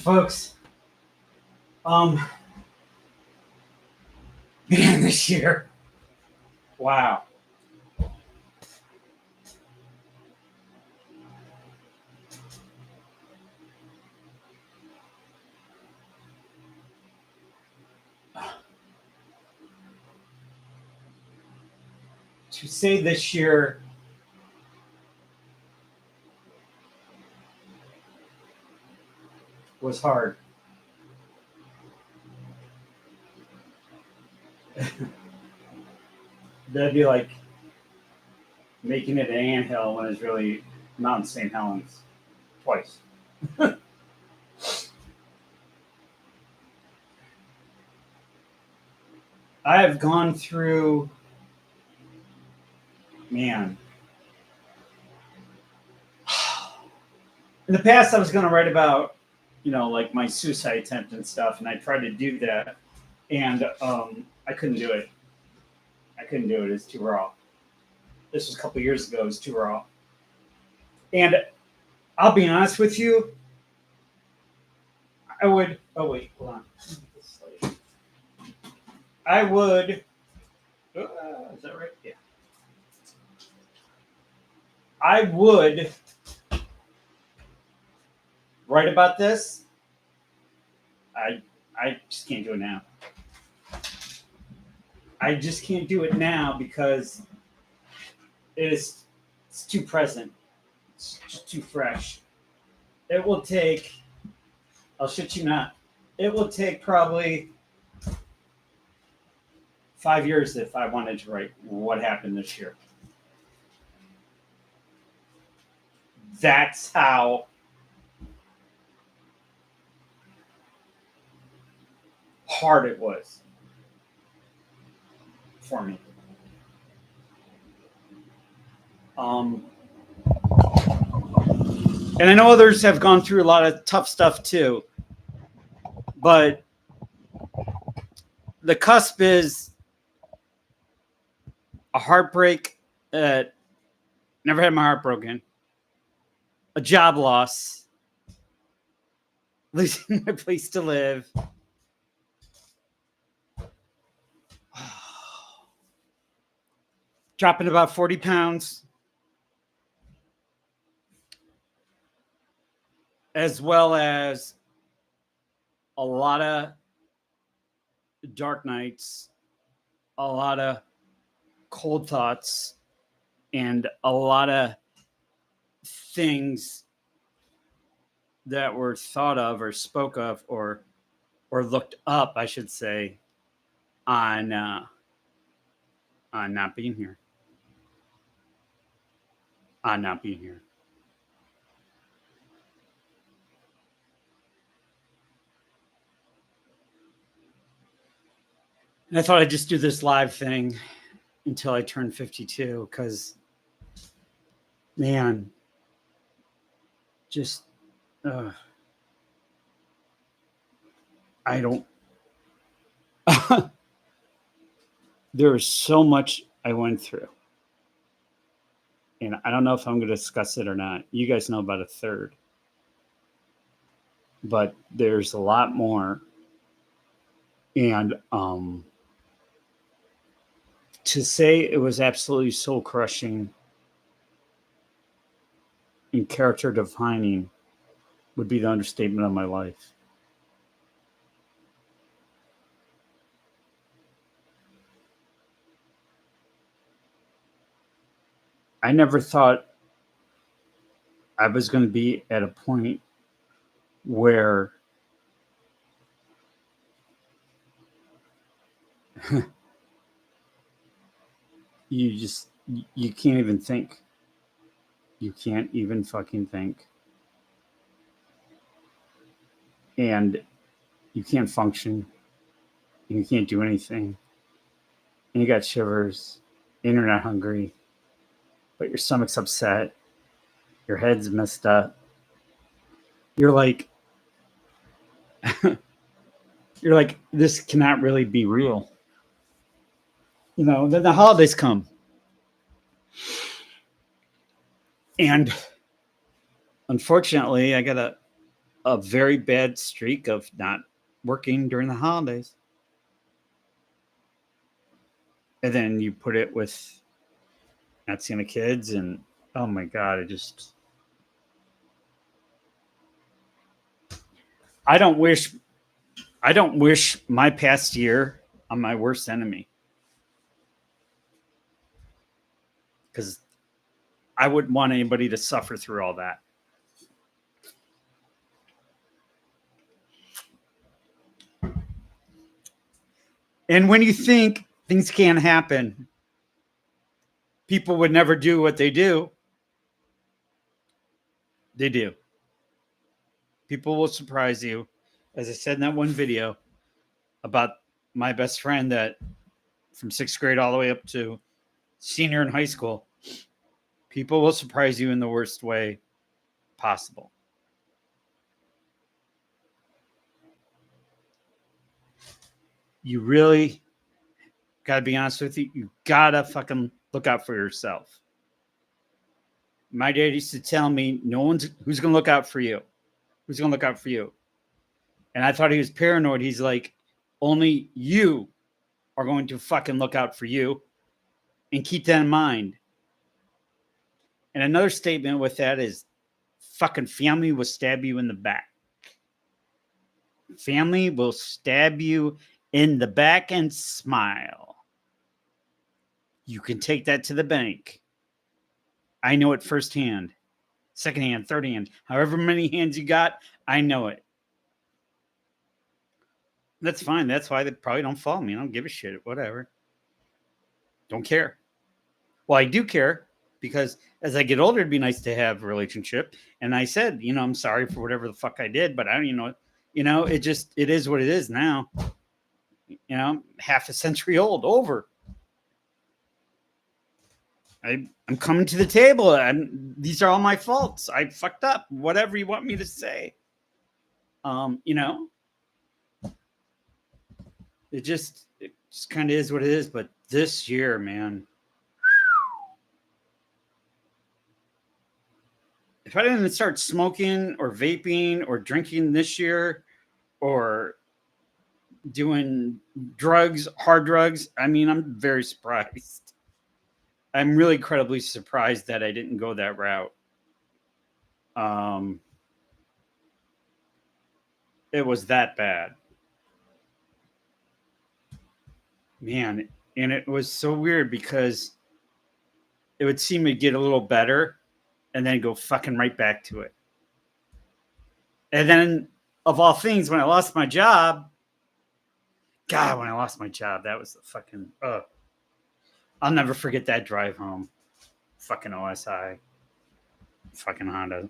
folks. Man, this year. Wow. To say this year was hard. That'd be like making it an anthill when it's really Mount St. Helens twice. I have gone through, man. In the past, I was going to write about, like my suicide attempt and stuff, and I tried to do that, and I couldn't do it. It's too raw. This was a couple years ago. It was too raw. And I'll be honest with you. I would. Oh wait, hold on. I would. Is that right? Yeah. I would write about this. I just can't do it now. I just can't do it now because it's too present. It's just too fresh. It will take, I'll shit you not, it will take probably 5 years if I wanted to write what happened this year. That's how hard it was for me. And I know others have gone through a lot of tough stuff too, but the cusp is a heartbreak. Never had my heart broken. A job loss. Losing my place to live. Dropping about 40 pounds. As well as a lot of dark nights, a lot of cold thoughts, and a lot of things that were thought of or spoke of or looked up, I should say, on not being here. On not being here. And I thought I'd just do this live thing until I turned 52 because, man, just, I don't, there is so much I went through. And I don't know if I'm going to discuss it or not. You guys know about a third. But there's a lot more. And to say it was absolutely soul crushing and character defining would be the understatement of my life. I never thought I was going to be at a point where you can't even think. You can't even fucking think. And you can't function. And you can't do anything. And you got shivers. And you're not hungry. But your stomach's upset. Your head's messed up. You're like, this cannot really be real. Then the holidays come. And unfortunately, I got a very bad streak of not working during the holidays. And then you put it with not seeing the kids, and oh my God, I don't wish my past year on my worst enemy, because I wouldn't want anybody to suffer through all that. And when you think things can't happen, people would never do what they do. They do. People will surprise you. As I said in that one video about my best friend that from 6th grade all the way up to senior in high school, people will surprise you in the worst way possible. You really gotta be honest with you. You gotta fucking look out for yourself. My dad used to tell me, who's gonna look out for you? Who's gonna look out for you? And I thought he was paranoid. He's like, only you are going to fucking look out for you, and keep that in mind. And another statement with that is fucking family will stab you in the back. Family will stab you in the back and smile. You can take that to the bank. I know it firsthand, secondhand, third hand, however many hands you got, I know it. That's fine. That's why they probably don't follow me. I don't give a shit. Whatever. Don't care. Well, I do care, because as I get older, it'd be nice to have a relationship. And I said, I'm sorry for whatever the fuck I did, but I don't, it is what it is now. Half a century old, over. I'm coming to the table, and these are all my faults. I fucked up. Whatever you want me to say. It just kind of is what it is. But this year, man, if I didn't start smoking or vaping or drinking this year, or doing drugs, hard drugs, I'm very surprised. I'm really incredibly surprised that I didn't go that route. It was that bad. Man, and it was so weird because it would seem to get a little better and then go fucking right back to it. And then, of all things, when I lost my job, God, when I lost my job, that was the fucking, I'll never forget that drive home. Fucking OSI. Fucking Honda.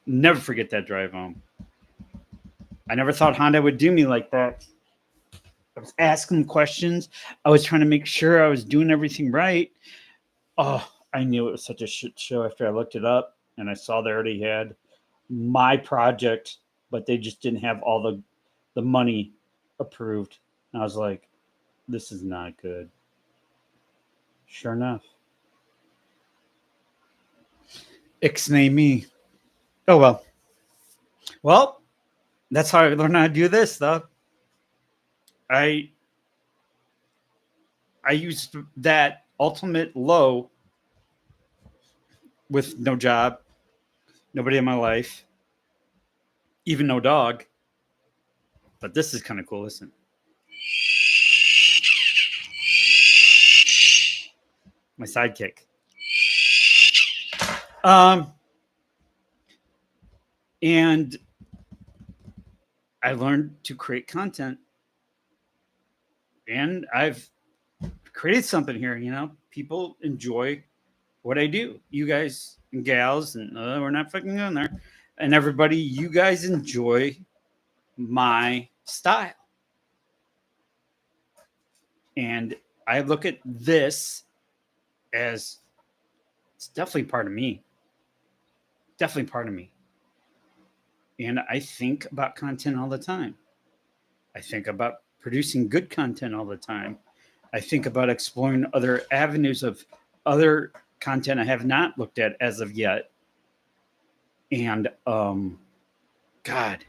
Never forget that drive home. I never thought Honda would do me like that. I was asking questions. I was trying to make sure I was doing everything right. Oh, I knew it was such a shit show after I looked it up, and I saw they already had my project, but they just didn't have all the money approved. And I was like, this is not good. Sure enough. Ixnay me. Oh, well. Well, that's how I learned how to do this, though. I used that ultimate low with no job, nobody in my life, even no dog. But this is kind of cool. Listen. My sidekick. And I learned to create content, and I've created something here. People enjoy what I do. You guys and gals, and we're not fucking going there. And everybody, you guys enjoy my style. And I look at this as it's definitely part of me. Definitely part of me. And I think about content all the time. I think about producing good content all the time. I think about exploring other avenues of other content I have not looked at as of yet. And God,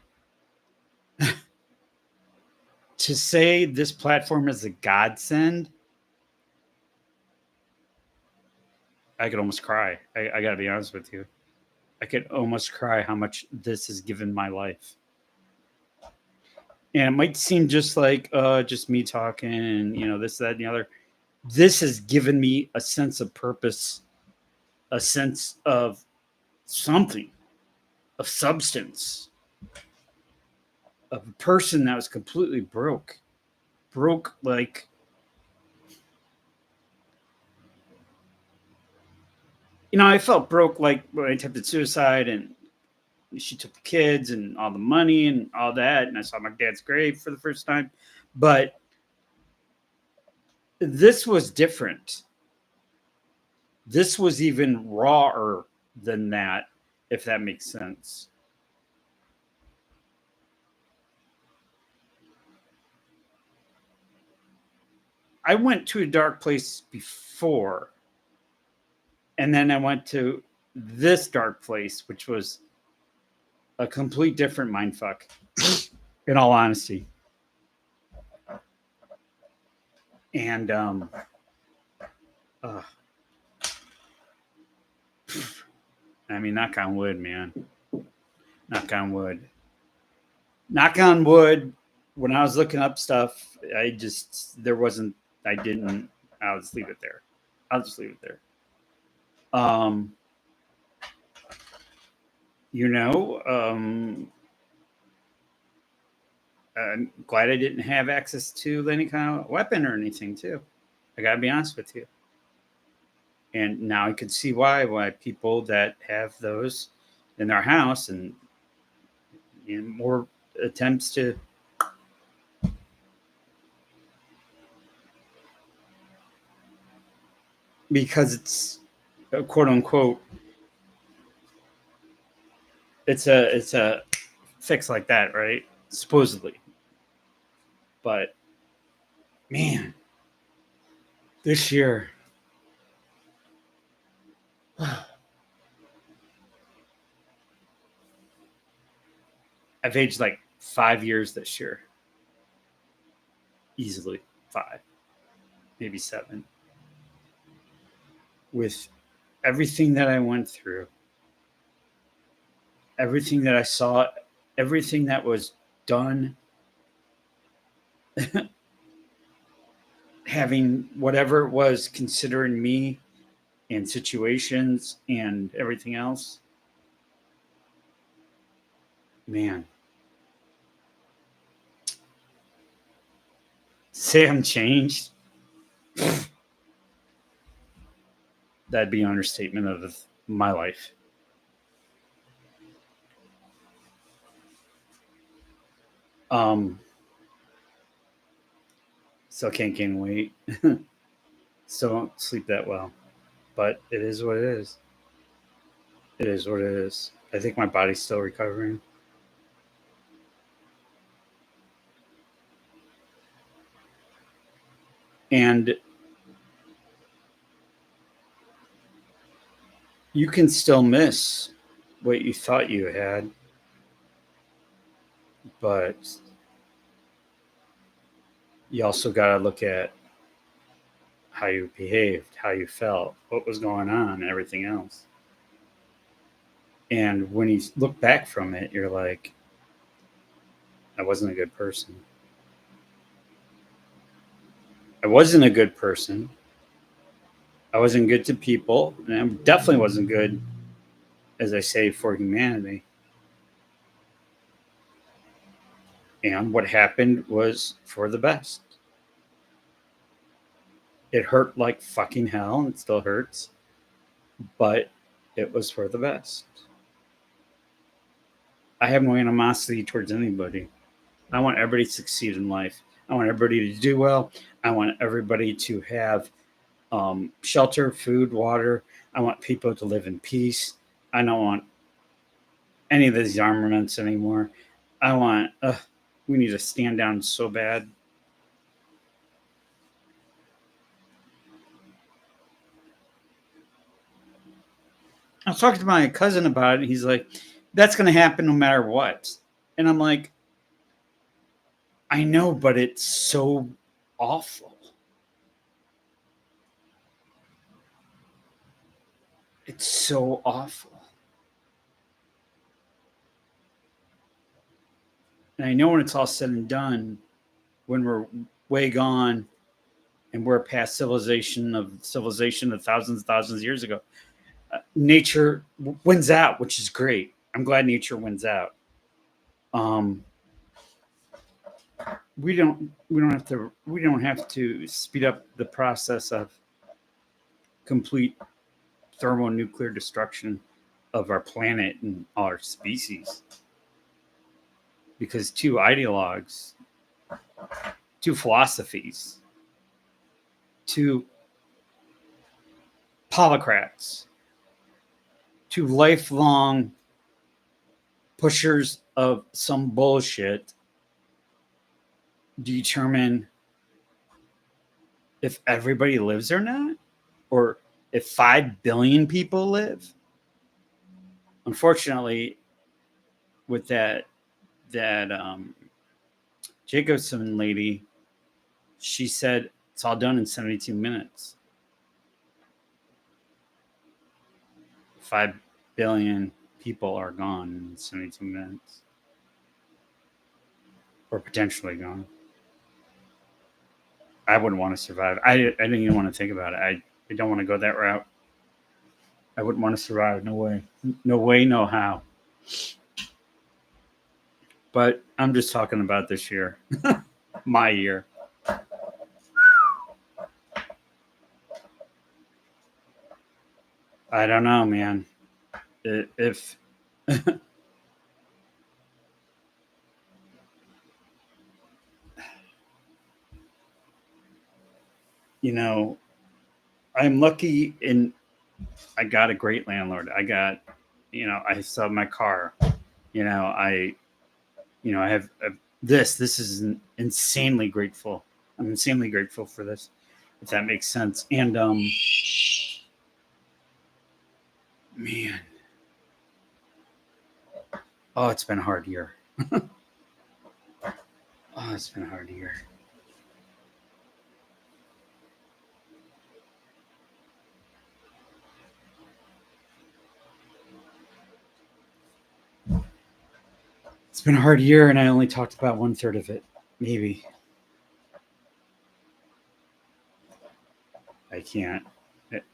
to say this platform is a godsend, I could almost cry. I got to be honest with you. I could almost cry how much this has given my life. And it might seem just like just me talking and, this, that, and the other. This has given me a sense of purpose, a sense of something, of substance, of a person that was completely broke. Broke like, I felt broke like when I attempted suicide and she took the kids and all the money and all that. And I saw my dad's grave for the first time. But this was different. This was even rawer than that, if that makes sense. I went to a dark place before, and then I went to this dark place, which was a complete different mindfuck, in all honesty. And I mean, knock on wood, man. Knock on wood. Knock on wood. When I was looking up stuff, I'll just leave it there. I'll just leave it there. I'm glad I didn't have access to any kind of weapon or anything, too. I gotta be honest with you. And now I can see why people that have those in their house and more attempts to because it's a quote unquote it's a fix like that, right? Supposedly. But man, this year I've aged like 5 years this year. Easily 5, maybe 7. With everything that I went through, everything that I saw, everything that was done, having whatever it was considering me and situations and everything else. Man. Say I'm changed. That'd be an understatement of my life. Still can't gain weight. Still don't sleep that well. But it is what it is. It is what it is. I think my body's still recovering. And you can still miss what you thought you had, but you also got to look at how you behaved, how you felt, what was going on, and everything else. And when you look back from it, you're like, I wasn't a good person. I wasn't a good person. I wasn't good to people, and I definitely wasn't good, as I say, for humanity. And what happened was for the best. It hurt like fucking hell, and it still hurts, but it was for the best. I have no animosity towards anybody. I want everybody to succeed in life. I want everybody to do well. I want everybody to have shelter, food, water. I want people to live in peace. I don't want any of these armaments anymore. We need to stand down so bad. I was talking to my cousin about it. He's like, that's going to happen no matter what. And I'm like, I know, but it's so awful. It's so awful. And I know when it's all said and done, when we're way gone and we're past civilization of thousands of years ago, nature wins out, which is great. I'm glad nature wins out. Um, we don't have to speed up the process of complete thermonuclear destruction of our planet and all our species, because two ideologues, two philosophies, two polocrats, two lifelong pushers of some bullshit determine if everybody lives or not, or if 5 billion people live. Unfortunately, with that Jacobson lady, she said it's all done in 72 minutes. 5 billion people are gone in 72 minutes, or potentially gone. I wouldn't want to survive. I didn't even want to think about it. I don't want to go that route. I wouldn't want to survive. No way. No way, no how. But I'm just talking about this year. My year. I don't know, man. If you know, I'm lucky in I got a great landlord. I got, I still have my car. I have this. This is insanely grateful. I'm insanely grateful for this, if that makes sense. And man, oh, it's been a hard year. Oh, it's been a hard year. It's been a hard year, and I only talked about 1/3 of it, maybe. I can't.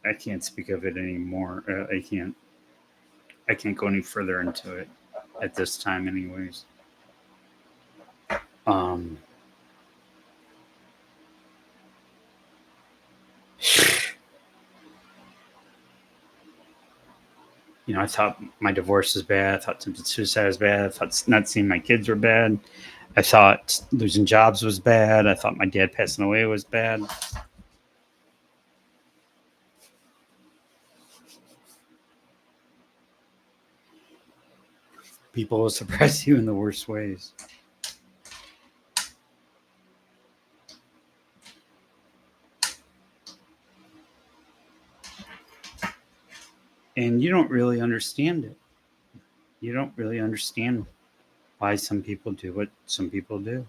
I can't speak of it anymore. I can't go any further into it at this time, anyways. Um, I thought my divorce was bad. I thought attempted suicide was bad. I thought not seeing my kids were bad. I thought losing jobs was bad. I thought my dad passing away was bad. People will surprise you in the worst ways. And you don't really understand it. You don't really understand why some people do what some people do.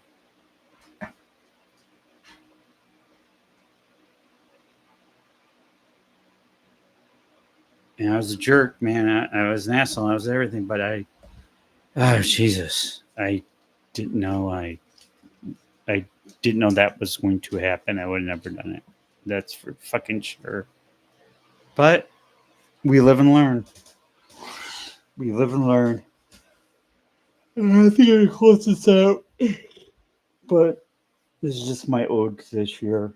And I was a jerk, man. I was an asshole. I was everything, but oh Jesus, I didn't know. I didn't know that was going to happen. I would have never done it. That's for fucking sure. But we live and learn. We live and learn. I think I close this out. But this is just my ode to this year.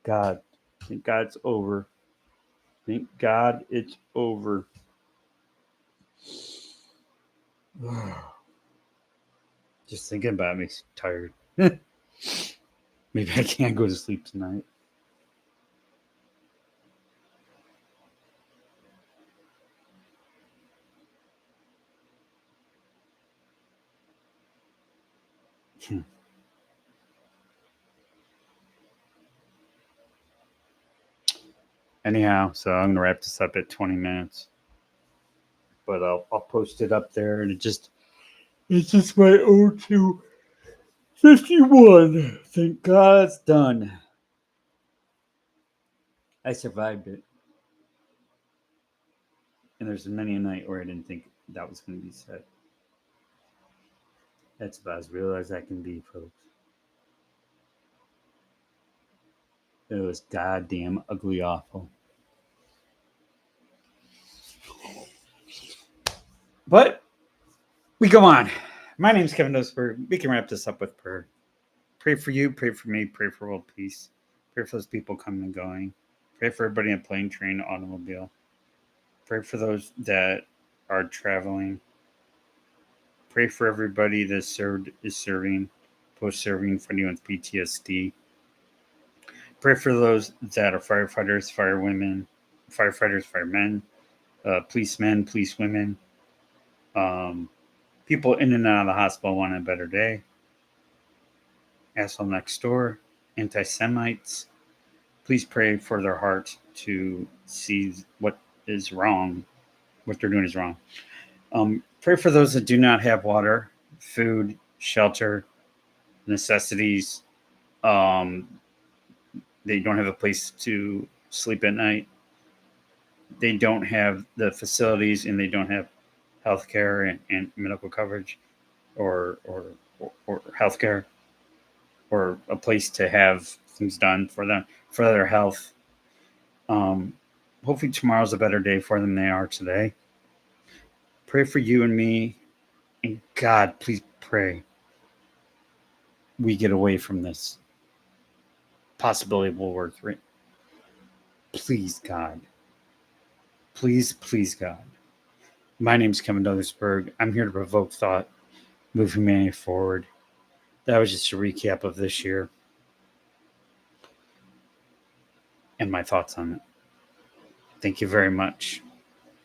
God. Thank God it's over. Thank God it's over. Just thinking about it makes me tired. Maybe I can't go to sleep tonight. Anyhow, so I'm gonna wrap this up at 20 minutes. But I'll post it up there, and it's just my ode to 51. Thank God it's done. I survived it. And there's many a night where I didn't think that was going to be said. That's about as real as I can be, folks. It was goddamn ugly awful. But we go on. My name's Kevin Dosberg. We can wrap this up with prayer. Pray for you, pray for me, pray for world peace. Pray for those people coming and going. Pray for everybody in plane, train, automobile. Pray for those that are traveling. Pray for everybody that is serving, post-serving, for anyone with PTSD. Pray for those that are firefighters, firefighters, firemen, policemen, policewomen, people in and out of the hospital want a better day. Asshole next door, anti-Semites. Please pray for their heart to see what is wrong, what they're doing is wrong. Pray for those that do not have water, food, shelter, necessities. They don't have a place to sleep at night. They don't have the facilities, and they don't have health care and medical coverage or health care or a place to have things done for them, for their health. Hopefully tomorrow's a better day for them than they are today. Pray for you and me. And God, please pray we get away from this possibility of World War III. Please, God. Please, please, God. My name's Kevin Douglasberg. I'm here to provoke thought, move humanity forward. That was just a recap of this year and my thoughts on it. Thank you very much.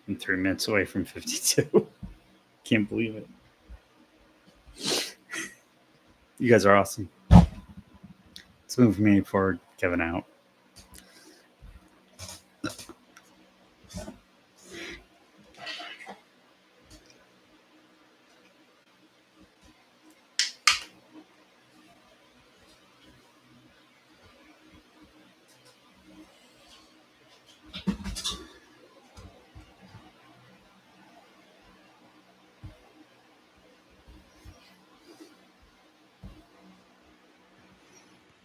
I'm 3 minutes away from 52. Can't believe it. You guys are awesome. Let's move humanity forward. Kevin out.